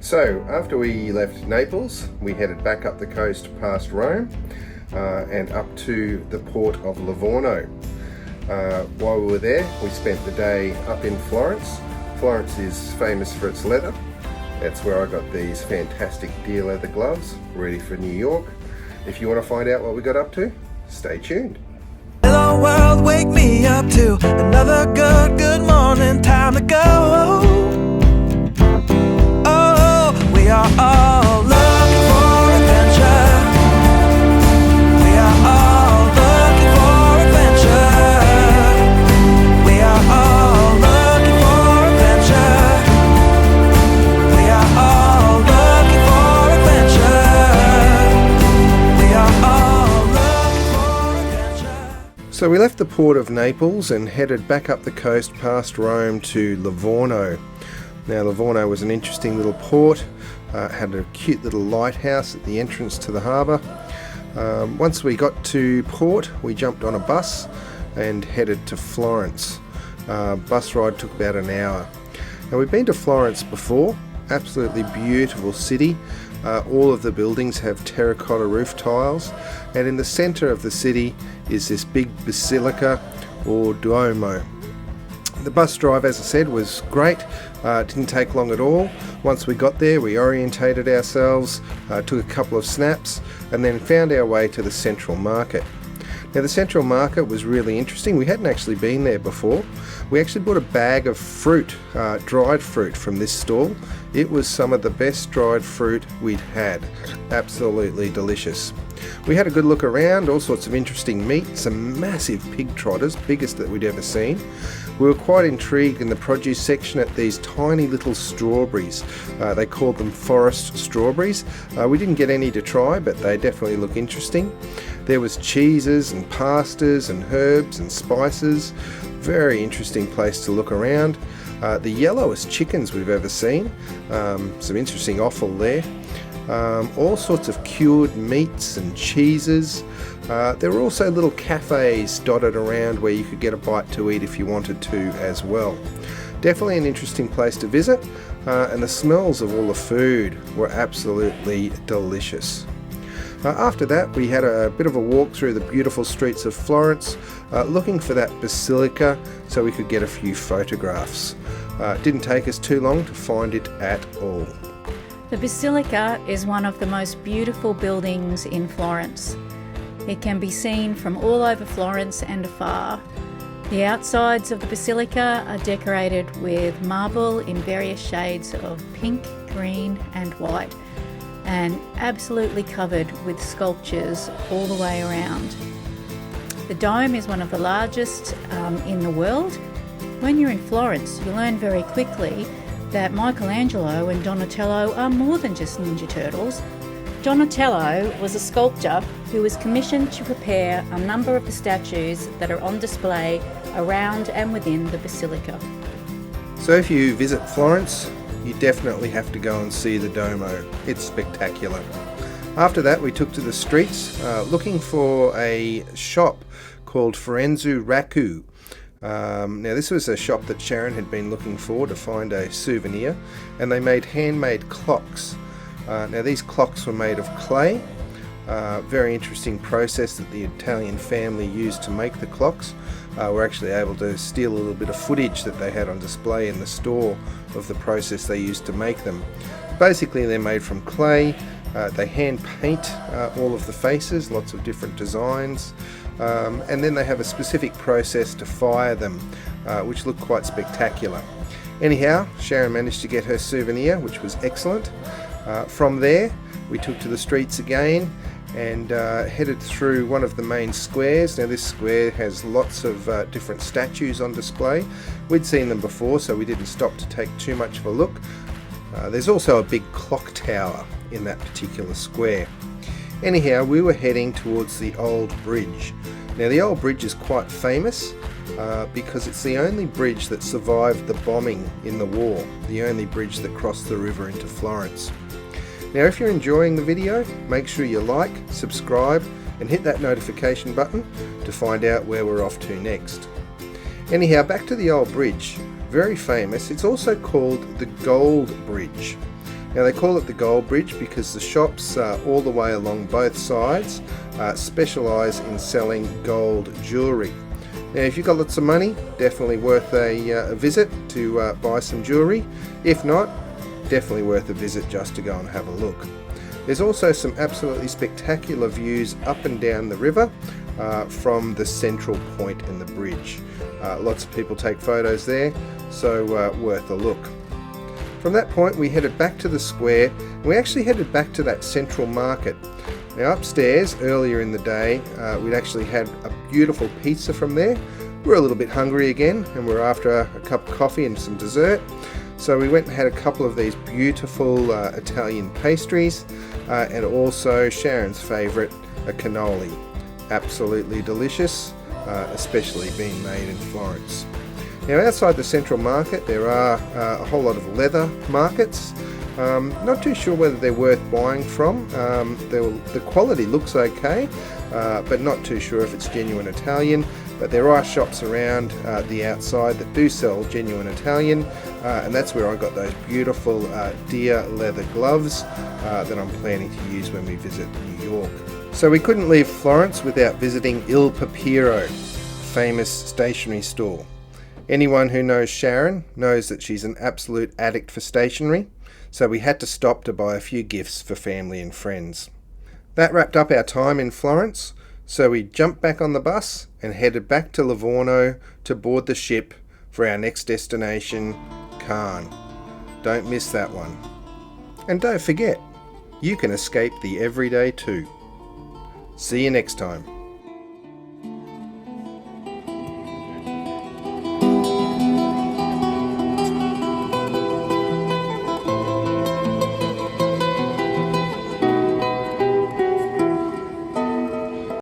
So after we left Naples, we headed back up the coast past Rome and up to the port of Livorno. While we were there, we spent the day up in Florence. Florence is famous for its leather. That's where I got these fantastic deer leather gloves, ready for New York. If you want to find out what we got up to, stay tuned. Hello world, wake me up to another good morning, time to go. We are all looking for adventure. We are all looking for adventure. We are all looking for adventure. We are all looking for adventure. We are all looking for adventure. So we left the port of Naples and headed back up the coast past Rome to Livorno. Now Livorno was an interesting little port. Had a cute little lighthouse at the entrance to the harbour. Once we got to port, we jumped on a bus and headed to Florence. Bus ride took about an hour. Now we've been to Florence before. Absolutely beautiful city. All of the buildings have terracotta roof tiles, and in the centre of the city is this big basilica or Duomo. The bus drive, as I said, was great. It didn't take long at all. Once we got there, we orientated ourselves, took a couple of snaps, and then found our way to the central market. Now the central market was really interesting. We hadn't actually been there before. We actually bought a bag of fruit, dried fruit from this stall. It was some of the best dried fruit we'd had. Absolutely delicious. We had a good look around, all sorts of interesting meat, some massive pig trotters, biggest that we'd ever seen. We were quite intrigued in the produce section at these tiny little strawberries. They called them forest strawberries. We didn't get any to try, but they definitely look interesting. There was cheeses and pastas and herbs and spices. Very interesting place to look around. The yellowest chickens we've ever seen. Some interesting offal there. All sorts of cured meats and cheeses. There were also little cafes dotted around where you could get a bite to eat if you wanted to as well. Definitely an interesting place to visit, and the smells of all the food were absolutely delicious. After that, we had a bit of a walk through the beautiful streets of Florence, looking for that basilica so we could get a few photographs. It didn't take us too long to find it at all. The Basilica is one of the most beautiful buildings in Florence. It can be seen from all over Florence and afar. The outsides of the Basilica are decorated with marble in various shades of pink, green and white, and absolutely covered with sculptures all the way around. The dome is one of the largest in the world. When you're in Florence, you learn very quickly that Michelangelo and Donatello are more than just Ninja Turtles. Donatello was a sculptor who was commissioned to prepare a number of the statues that are on display around and within the Basilica. So if you visit Florence, you definitely have to go and see the Duomo. It's spectacular. After that, we took to the streets looking for a shop called Firenze Raku. Now this was a shop that Sharon had been looking for to find a souvenir, and they made handmade clocks. Now these clocks were made of clay. Very interesting process that the Italian family used to make the clocks. We're actually able to steal a little bit of footage that they had on display in the store of the process they used to make them. Basically they're made from clay. They hand paint all of the faces, lots of different designs, and then they have a specific process to fire them, which look quite spectacular. Anyhow, Sharon managed to get her souvenir, which was excellent. From there, we took to the streets again and headed through one of the main squares. Now this square has lots of different statues on display. We'd seen them before, so we didn't stop to take too much of a look. There's also a big clock tower in that particular square. Anyhow, we were heading towards the old bridge. Now the old bridge is quite famous because it's the only bridge that survived the bombing in the war, the only bridge that crossed the river into Florence. Now if you're enjoying the video, make sure you like, subscribe and hit that notification button to find out where we're off to next. Anyhow, back to the old bridge. Very famous. It's also called the Gold Bridge. Now they call it the Gold Bridge because the shops all the way along both sides specialise in selling gold jewellery. Now if you've got lots of money, definitely worth a visit to buy some jewellery. If not, definitely worth a visit just to go and have a look. There's also some absolutely spectacular views up and down the river from the central point in the bridge. Lots of people take photos there, so worth a look. From that point we headed back to the square, and we actually headed back to that central market. Now upstairs, earlier in the day, we'd actually had a beautiful pizza from there. We were a little bit hungry again, and we were after a cup of coffee and some dessert. So we went and had a couple of these beautiful Italian pastries, and also Sharon's favourite, a cannoli. Absolutely delicious, especially being made in Florence. Now outside the central market there are a whole lot of leather markets. Not too sure whether they're worth buying from. The quality looks okay, but not too sure if it's genuine Italian. But there are shops around the outside that do sell genuine Italian, and that's where I got those beautiful deer leather gloves that I'm planning to use when we visit New York. So we couldn't leave Florence without visiting Il Papiro, famous stationery store. Anyone who knows Sharon knows that she's an absolute addict for stationery, so we had to stop to buy a few gifts for family and friends. That wrapped up our time in Florence, so we jumped back on the bus and headed back to Livorno to board the ship for our next destination, Cannes. Don't miss that one. And don't forget, you can escape the everyday too. See you next time.